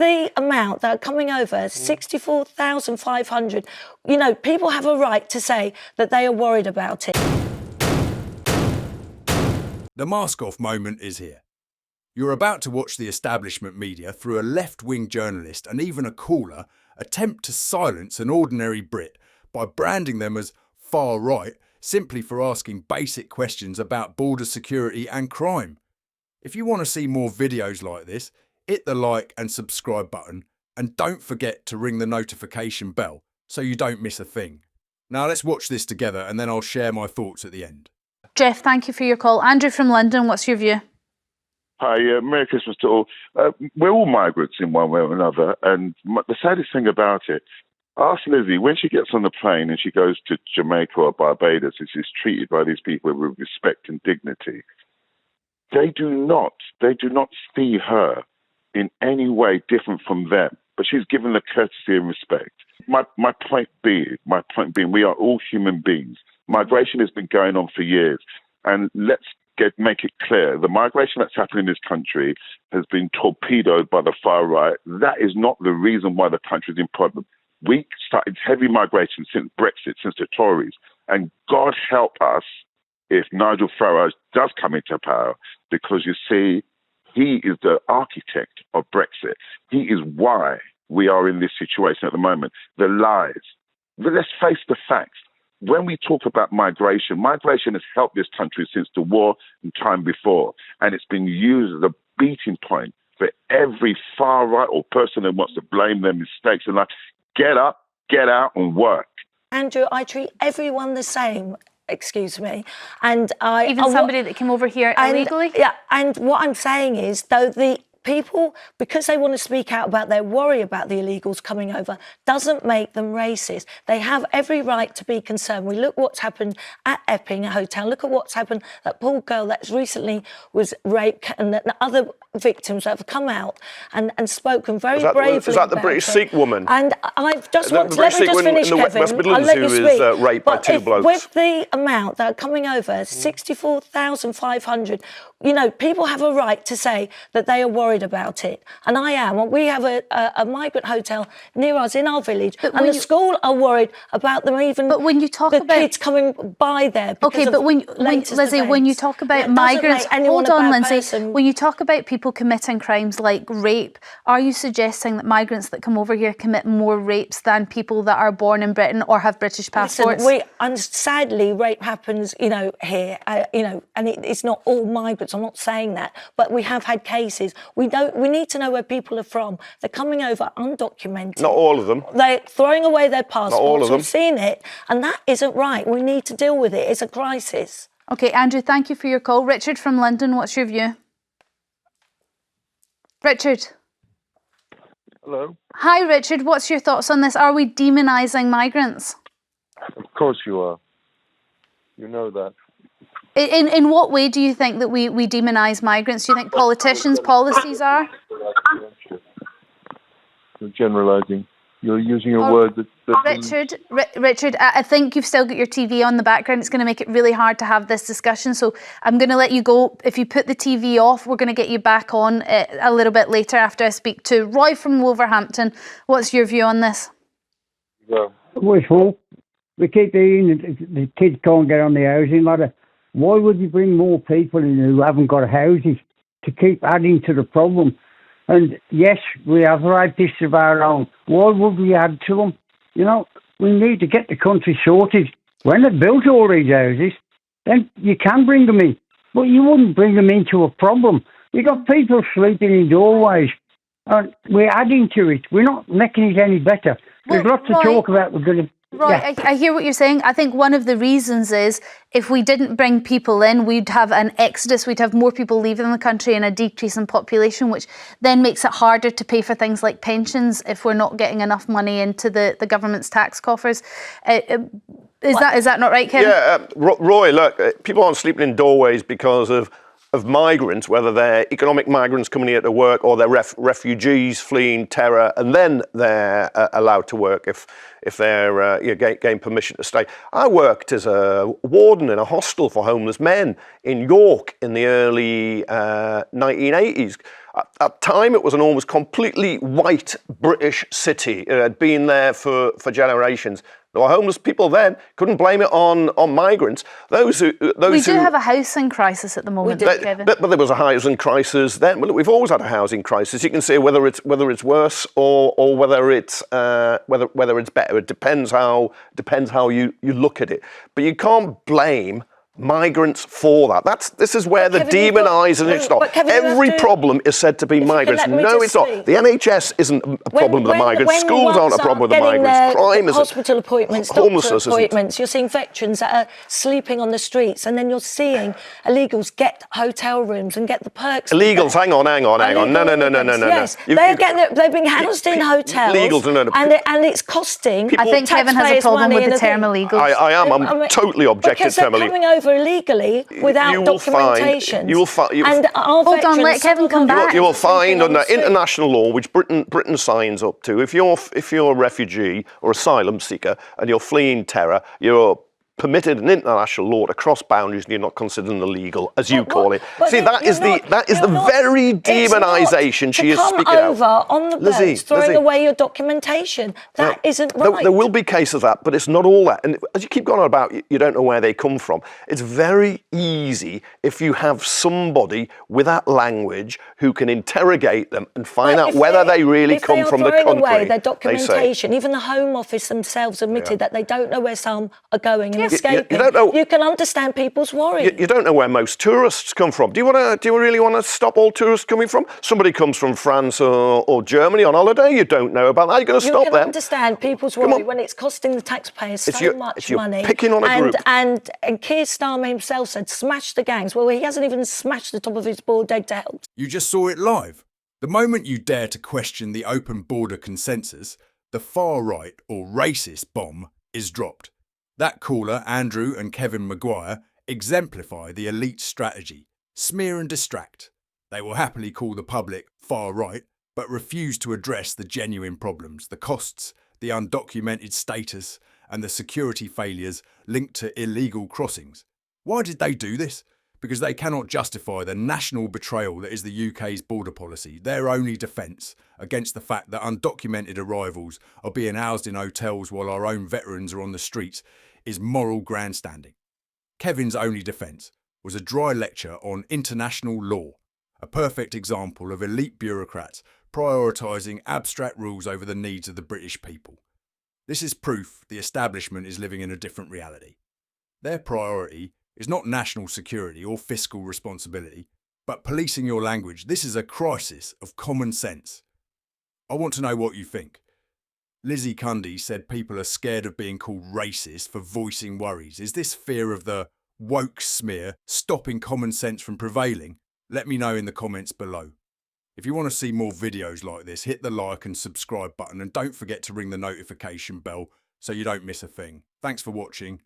the amount that are coming over, 64,500, you know, people have a right to say that they are worried about it. The mask-off moment is here. You're about to watch the establishment media, through a left-wing journalist and even a caller, attempt to silence an ordinary Brit by branding them as far-right simply for asking basic questions about border security and crime. If you want to see more videos like this, hit the like and subscribe button, and don't forget to ring the notification bell so you don't miss a thing. Now let's watch this together and then I'll share my thoughts at the end. Jeff, thank you for your call. Andrew from London, what's your view? Hi, Merry Christmas to all. We're all migrants in one way or another, and the saddest thing about it, ask Lizzie, when she gets on the plane and she goes to Jamaica or Barbados and she's treated by these people with respect and dignity, they do not see her in any way different from them, but she's given the courtesy and respect. My point being, we are all human beings. Migration has been going on for years, and let's make it clear, the migration that's happening in this country has been torpedoed by the far right. That is not the reason why the country is in problem. We started heavy migration since Brexit, since the Tories, and God help us if Nigel Farage does come into power, because you see, he is the architect of Brexit. He is why we are in this situation at the moment. The lies. But let's face the facts. When we talk about migration, migration has helped this country since the war and time before, and it's been used as a beating point for every far right or person that wants to blame their mistakes in life. Get up, get out, and work. Andrew, I treat everyone the same. Excuse me, and even somebody that came over here illegally. Yeah, and what I'm saying is, though, the people, because they want to speak out about their worry about the illegals coming over, doesn't make them racist. They have every right to be concerned. We look what's happened at Epping, a hotel. Look at what's happened, that poor girl that recently was raped, and the other victims that have come out and spoken very bravely. Is that the British Sikh woman? And I've just want to let me just finish, Kevin. West Midlands, who was raped by two blokes. With the amount that are coming over, 64,500, you know, people have a right to say that they are worried about it, and I am. We have a migrant hotel near us in our village, and the school are worried about them even. But when you talk about kids coming by there, okay, but when Lizzie, when you talk about migrants, hold on, Lindsay. When you talk about people committing crimes like rape, are you suggesting that migrants that come over here commit more rapes than people that are born in Britain or have British passports? Listen, and sadly, rape happens, you know, here, you know, and it's not all migrants. I'm not saying that, but we have had cases. We need to know where people are from. They're coming over undocumented. Not all of them. They're throwing away their passports. Not all of them. We've seen it, and that isn't right. We need to deal with it. It's a crisis. Okay, Andrew, thank you for your call. Richard from London, what's your view? Richard. Hello. Hi, Richard. What's your thoughts on this? Are we demonising migrants? Of course you are. You know that. In what way do you think that we demonise migrants? Do you think politicians' policies are? You're generalising. You're using a word that Richard, I think you've still got your TV on the background. It's going to make it really hard to have this discussion. So I'm going to let you go. If you put the TV off, we're going to get you back on a little bit later after I speak to Roy from Wolverhampton. What's your view on this? Wishful. We keep hearing the kids can't get on the housing ladder. Why would you bring more people in who haven't got houses to keep adding to the problem? And yes, we have rapists of our own. Why would we add to them? You know, we need to get the country sorted. When they built all these houses, then you can bring them in. But you wouldn't bring them into a problem. We've got people sleeping in doorways. And we're adding to it. We're not making it any better. There's lots to talk about. We're going to... Right, yeah. I hear what you're saying. I think one of the reasons is if we didn't bring people in, we'd have an exodus, we'd have more people leaving the country and a decrease in population, which then makes it harder to pay for things like pensions if we're not getting enough money into the government's tax coffers. Is that not right, Kevin? Yeah, Roy, look, people aren't sleeping in doorways because of migrants, whether they're economic migrants coming here to work or they're refugees fleeing terror, and then they're allowed to work if they're gain permission to stay. I worked as a warden in a hostel for homeless men in York in the early 1980s. At time, it was an almost completely white British city. It had been there for generations. There were homeless people then. Couldn't blame it on migrants. We do have a housing crisis at the moment, Kevin. But there was a housing crisis then. Well, look, we've always had a housing crisis. You can say whether it's worse or whether it's better. It depends how you look at it. But you can't blame migrants for that. This is where the demonising stops. Every problem is said to be migrants. No, it's not. The NHS isn't a problem with the migrants. Schools aren't a problem with the migrants. Crime isn't. Hospital appointments, doctor appointments. You're seeing veterans that are sleeping on the streets, and then you're seeing illegals get hotel rooms and get the perks. Illegals, hang on. No. Yes, they're being housed in hotels. Illegals, and it's costing. I think Kevin has a problem with the term illegals. I am. I'm totally objective to term illegals. Coming over illegally without documentation. Hold on, let Kevin come back. You will find under international law, which Britain signs up to, if you're a refugee or asylum seeker and you're fleeing terror, you're permitted in international law to cross boundaries and you're not considered illegal, as you call it. See, that is the very demonisation she is speaking of. Over on the boats, throwing away your documentation. That isn't right. There will be cases of that, but it's not all that. And as you keep going on about, you don't know where they come from. It's very easy if you have somebody with that language who can interrogate them and find out whether they really come from the country. Away their documentation. Even the Home Office themselves admitted that they don't know where some are going and escaping. You can understand people's worry. You don't know where most tourists come from. Do you really want to stop all tourists coming from? Somebody comes from France or Germany on holiday. You don't know about that. You're going to stop them. You can understand people's worry when it's costing the taxpayers so much money. Picking on a group. And Keir Starmer himself said, smash the gangs. Well, he hasn't even smashed the top of his boiled egg to help. You just saw it live. The moment you dare to question the open border consensus, the far right or racist bomb is dropped. That caller, Andrew and Kevin Maguire, exemplify the elite strategy: smear and distract. They will happily call the public far right, but refuse to address the genuine problems, the costs, the undocumented status, and the security failures linked to illegal crossings. Why did they do this? Because they cannot justify the national betrayal that is the UK's border policy, their only defence against the fact that undocumented arrivals are being housed in hotels while our own veterans are on the streets is moral grandstanding. Kevin's only defence was a dry lecture on international law, a perfect example of elite bureaucrats prioritising abstract rules over the needs of the British people. This is proof the establishment is living in a different reality. Their priority is not national security or fiscal responsibility, but policing your language. This is a crisis of common sense. I want to know what you think. Lizzie Cundy said people are scared of being called racist for voicing worries. Is this fear of the woke smear stopping common sense from prevailing? Let me know in the comments below. If you want to see more videos like this, hit the like and subscribe button and don't forget to ring the notification bell so you don't miss a thing. Thanks for watching.